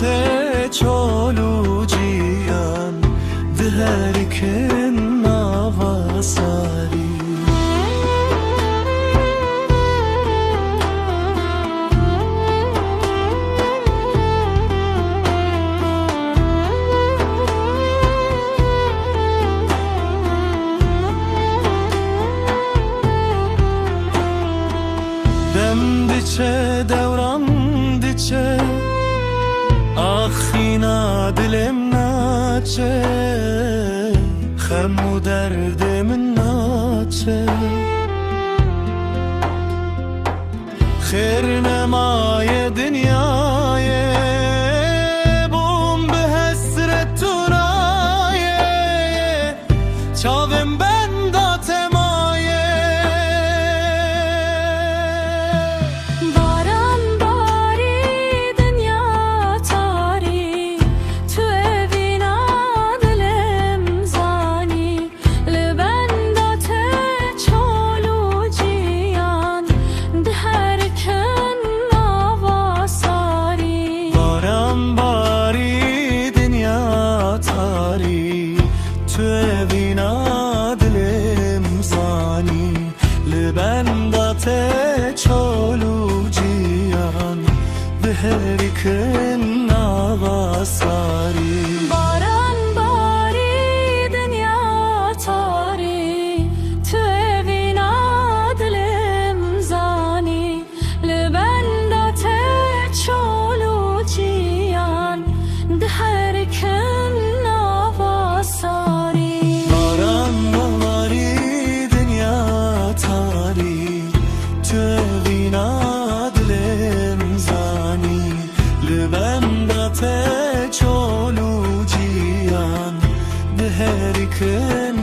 te çolu cihan Diherikin navasari Dem diçe devran diçe Akhina dilim naçe Khemu derdimin naçe Khair nemaye dünyaye Bum be hasret tunaye Çavim ben da temaye تو وینا دلم زانی لبندت چالو جیان به هر کن نواساری باران باری دنیا تاری تو وینا دلم زانی لبندت چالو جیان ده هر کن نواساری Bendate çolu cihan Deherikin